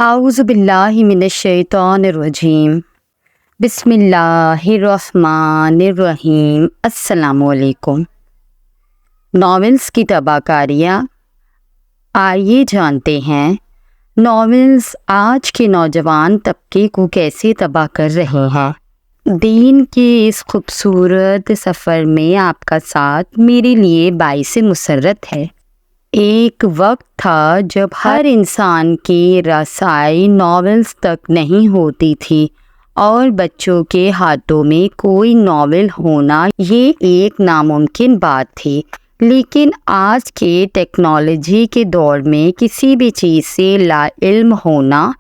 اعوذ باللہ من الشیطان الرجیم بسم اللہ الرحمن الرحیم۔ السلام علیکم۔ ناولز کی تباہ کاریاں، آئیے جانتے ہیں ناولز آج کے نوجوان طبقے کو کیسے تباہ کر رہے ہیں۔ دین کے اس خوبصورت سفر میں آپ کا ساتھ میرے لیے باعث مسرت ہے۔ ایک وقت تھا جب ہر انسان کی رسائی ناولز تک نہیں ہوتی تھی اور بچوں کے ہاتھوں میں کوئی ناول ہونا یہ ایک ناممکن بات تھی، لیکن آج کے ٹیکنالوجی کے دور میں کسی بھی چیز سے لا علم ہونا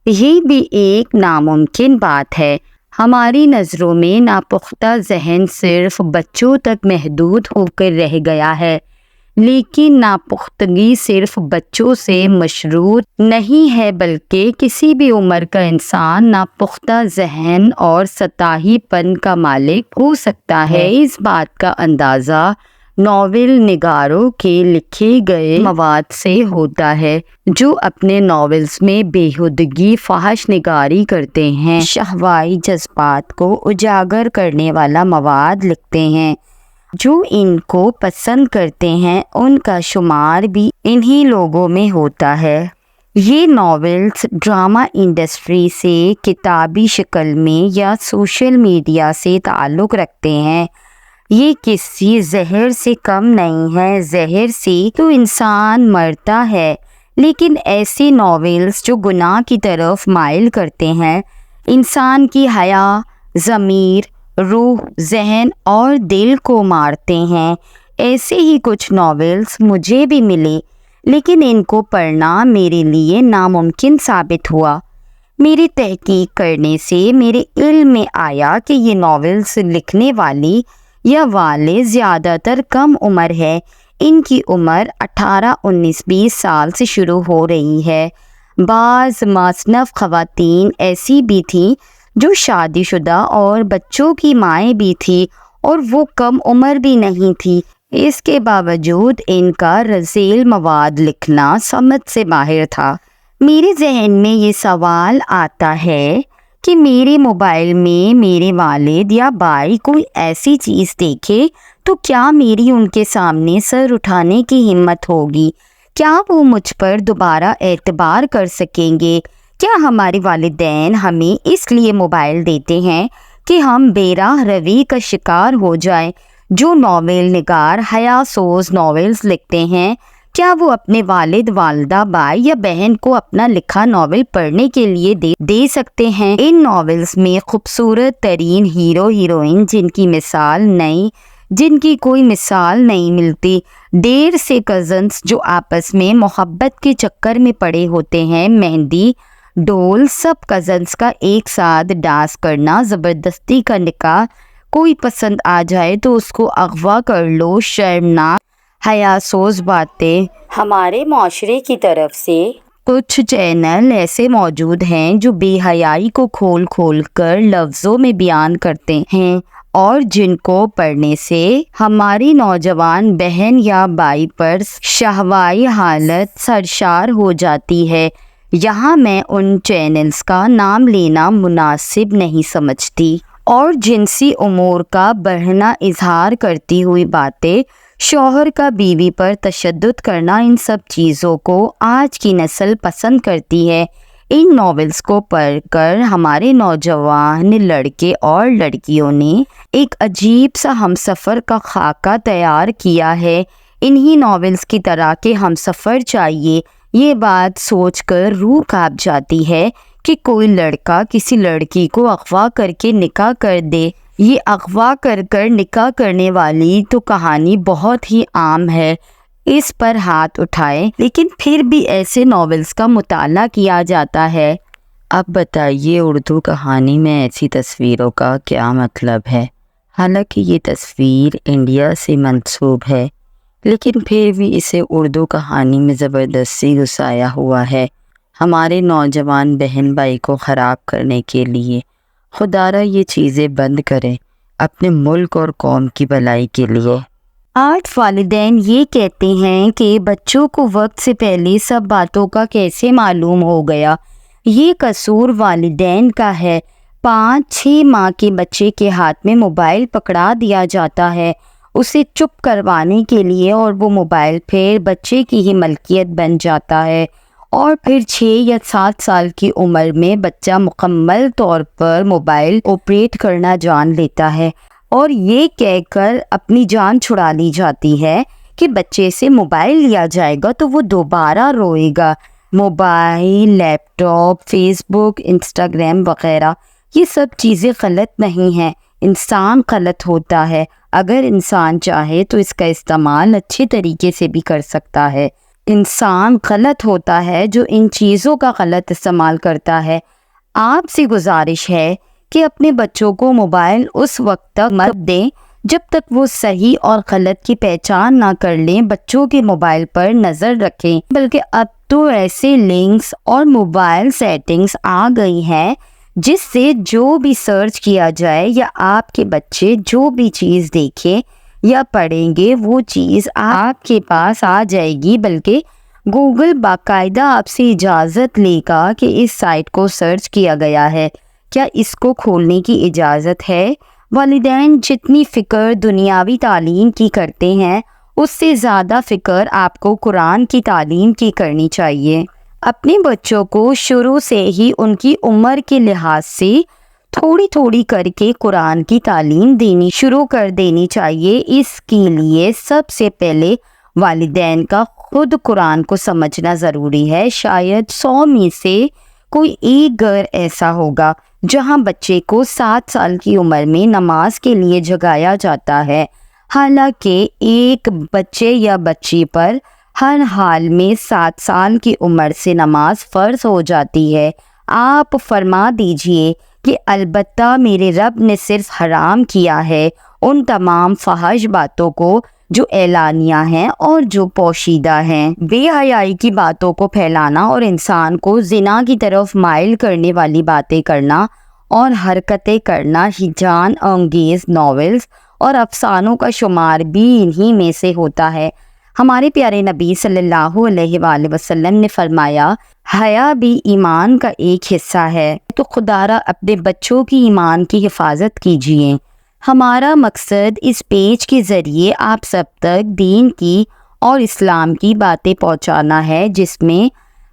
یہ بھی ایک ناممکن بات ہے۔ ہماری نظروں میں ناپختہ ذہن صرف بچوں تک محدود ہو کر رہ گیا ہے، لیکن ناپختگی صرف بچوں سے مشروط نہیں ہے بلکہ کسی بھی عمر کا انسان ناپختہ ذہن اور سطحی پن کا مالک ہو سکتا ہے۔ اس بات کا اندازہ ناول نگاروں کے لکھے گئے مواد سے ہوتا ہے جو اپنے ناولز میں بیہودگی فحش نگاری کرتے ہیں، شہوائی جذبات کو اجاگر کرنے والا مواد لکھتے ہیں۔ جو ان کو پسند کرتے ہیں ان کا شمار بھی انہی لوگوں میں ہوتا ہے۔ یہ ناولز ڈرامہ انڈسٹری سے کتابی شکل میں یا سوشل میڈیا سے تعلق رکھتے ہیں۔ یہ کسی زہر سے کم نہیں ہے، زہر سے تو انسان مرتا ہے، لیکن ایسے ناولز جو گناہ کی طرف مائل کرتے ہیں، انسان کی حیا، ضمیر، روح، ذہن اور دل کو مارتے ہیں، ایسے ہی کچھ ناولز مجھے بھی ملے، لیکن ان کو پڑھنا میرے لیے ناممکن ثابت ہوا۔ میری تحقیق کرنے سے میرے علم میں آیا کہ یہ ناولز لکھنے والی یا والے زیادہ تر کم عمر ہے۔ ان کی عمر 18، 19، 20 سال سے شروع ہو رہی ہے۔ بعض مصنف خواتین ایسی بھی تھیں جو شادی شدہ اور بچوں کی مائیں بھی تھی اور وہ کم عمر بھی نہیں تھی۔ اس کے باوجود ان کا رذیل مواد لکھنا سمجھ سے باہر تھا۔ میرے ذہن میں یہ سوال آتا ہے کہ میرے موبائل میں میرے والد یا بھائی کوئی ایسی چیز دیکھے تو کیا میری ان کے سامنے سر اٹھانے کی ہمت ہوگی؟ کیا وہ مجھ پر دوبارہ اعتبار کر سکیں گے؟ کیا ہمارے والدین ہمیں اس لیے موبائل دیتے ہیں کہ ہم بے راہ روی کا شکار ہو جائیں؟ جو ناول نگار حیا سوز ناولز لکھتے ہیں، کیا وہ اپنے والد، والدہ، بھائی یا بہن کو اپنا لکھا ناول پڑھنے کے لیے دے سکتے ہیں؟ ان ناولز میں خوبصورت ترین ہیرو ہیروئن جن کی کوئی مثال نہیں ملتی، دیر سے کزنز جو آپس میں محبت کے چکر میں پڑے ہوتے ہیں، مہندی ڈول، سب کزنز کا ایک ساتھ ڈانس کرنا، زبردستی کا نکاح، کوئی پسند آ جائے تو اس کو اغوا کر لو، شرمناک حیا سوز باتیں۔ ہمارے معاشرے کی طرف سے کچھ چینل ایسے موجود ہیں جو بے حیائی کو کھول کھول کر لفظوں میں بیان کرتے ہیں اور جن کو پڑھنے سے ہماری نوجوان بہن یا بھائی پر شہوائی حالت سرشار ہو جاتی ہے۔ یہاں میں ان چینلز کا نام لینا مناسب نہیں سمجھتی، اور جنسی امور کا بڑھنا اظہار کرتی ہوئی باتیں، شوہر کا بیوی پر تشدد کرنا، ان سب چیزوں کو آج کی نسل پسند کرتی ہے۔ ان ناولز کو پڑھ کر ہمارے نوجوان لڑکے اور لڑکیوں نے ایک عجیب سا ہمسفر کا خاکہ تیار کیا ہے۔ انہی ناولز کی طرح کے ہمسفر چاہیے۔ یہ بات سوچ کر روح کانپ جاتی ہے کہ کوئی لڑکا کسی لڑکی کو اغوا کر کے نکاح کر دے۔ یہ اغوا کر نکاح کرنے والی تو کہانی بہت ہی عام ہے، اس پر ہاتھ اٹھائے، لیکن پھر بھی ایسے ناولز کا مطالعہ کیا جاتا ہے۔ اب بتائیے اردو کہانی میں ایسی تصویروں کا کیا مطلب ہے؟ حالانکہ یہ تصویر انڈیا سے منسوب ہے، لیکن پھر بھی اسے اردو کہانی میں زبردستی گھسایا ہوا ہے ہمارے نوجوان بہن بھائی کو خراب کرنے کے لیے۔ خدارا یہ چیزیں بند کریں اپنے ملک اور قوم کی بھلائی کے لیے۔ آج والدین یہ کہتے ہیں کہ بچوں کو وقت سے پہلے سب باتوں کا کیسے معلوم ہو گیا، یہ قصور والدین کا ہے۔ 5-6 ماہ کے بچے کے ہاتھ میں موبائل پکڑا دیا جاتا ہے اسے چپ کروانے کے لیے، اور وہ موبائل پھر بچے کی ہی ملکیت بن جاتا ہے، اور پھر 6 یا 7 سال کی عمر میں بچہ مکمل طور پر موبائل آپریٹ کرنا جان لیتا ہے، اور یہ کہہ کر اپنی جان چھڑا لی جاتی ہے کہ بچے سے موبائل لیا جائے گا تو وہ دوبارہ روئے گا۔ موبائل، لیپ ٹاپ، فیس بک، انسٹاگرام وغیرہ، یہ سب چیزیں غلط نہیں ہیں، انسان غلط ہوتا ہے۔ اگر انسان چاہے تو اس کا استعمال اچھے طریقے سے بھی کر سکتا ہے۔ انسان غلط ہوتا ہے جو ان چیزوں کا غلط استعمال کرتا ہے۔ آپ سے گزارش ہے کہ اپنے بچوں کو موبائل اس وقت تک مت دیں جب تک وہ صحیح اور غلط کی پہچان نہ کر لیں۔ بچوں کے موبائل پر نظر رکھیں، بلکہ اب تو ایسے لنکس اور موبائل سیٹنگز آ گئی ہیں جس سے جو بھی سرچ کیا جائے یا آپ کے بچے جو بھی چیز دیکھیں یا پڑھیں گے وہ چیز آپ کے پاس آ جائے گی، بلکہ گوگل باقاعدہ آپ سے اجازت لے گا کہ اس سائٹ کو سرچ کیا گیا ہے، کیا اس کو کھولنے کی اجازت ہے؟ والدین جتنی فکر دنیاوی تعلیم کی کرتے ہیں اس سے زیادہ فکر آپ کو قرآن کی تعلیم کی کرنی چاہیے۔ اپنے بچوں کو شروع سے ہی ان کی عمر کے لحاظ سے تھوڑی تھوڑی کر کے قرآن کی تعلیم دینی شروع کر دینی چاہیے۔ اس کے لیے سب سے پہلے والدین کا خود قرآن کو سمجھنا ضروری ہے۔ شاید 100 میں سے کوئی ایک گھر ایسا ہوگا جہاں بچے کو 7 سال کی عمر میں نماز کے لیے جگایا جاتا ہے، حالانکہ ایک بچے یا بچی پر ہر حال میں 7 سال کی عمر سے نماز فرض ہو جاتی ہے۔ آپ فرما دیجئے کہ البتہ میرے رب نے صرف حرام کیا ہے ان تمام فحش باتوں کو جو اعلانیہ ہیں اور جو پوشیدہ ہیں۔ بے حیائی کی باتوں کو پھیلانا اور انسان کو زنا کی طرف مائل کرنے والی باتیں کرنا اور حرکتیں کرنا، ہیجان انگیز ناولز اور افسانوں کا شمار بھی انہی میں سے ہوتا ہے۔ ہمارے پیارے نبی صلی اللہ علیہ وآلہ وسلم نے فرمایا، حیا بھی ایمان کا ایک حصہ ہے، تو خدا را اپنے بچوں کی ایمان کی حفاظت کیجیے۔ ہمارا مقصد اس پیج کے ذریعے آپ سب تک دین کی اور اسلام کی باتیں پہنچانا ہے، جس میں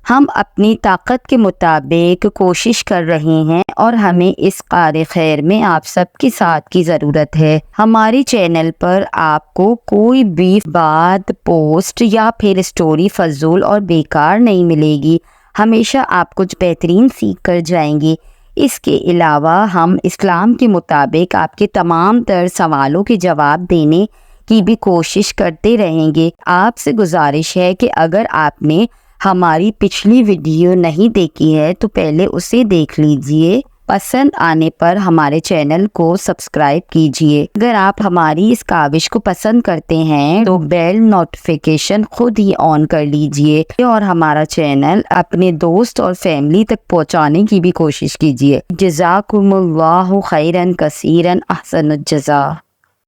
ہم اپنی طاقت کے مطابق کوشش کر رہے ہیں، اور ہمیں اس کار خیر میں آپ سب کے ساتھ کی ضرورت ہے۔ ہمارے چینل پر آپ کو کوئی بھی بات، پوسٹ یا پھر اسٹوری فضول اور بیکار نہیں ملے گی، ہمیشہ آپ کچھ بہترین سیکھ کر جائیں گے۔ اس کے علاوہ ہم اسلام کے مطابق آپ کے تمام تر سوالوں کے جواب دینے کی بھی کوشش کرتے رہیں گے۔ آپ سے گزارش ہے کہ اگر آپ نے ہماری پچھلی ویڈیو نہیں دیکھی ہے تو پہلے اسے دیکھ لیجئے، پسند آنے پر ہمارے چینل کو سبسکرائب کیجئے۔ اگر آپ ہماری اس کاوش کو پسند کرتے ہیں تو بیل نوٹیفیکیشن خود ہی آن کر لیجئے، اور ہمارا چینل اپنے دوست اور فیملی تک پہنچانے کی بھی کوشش کیجئے۔ جزاکم اللہ خیرا کثیرا، احسن الجزا۔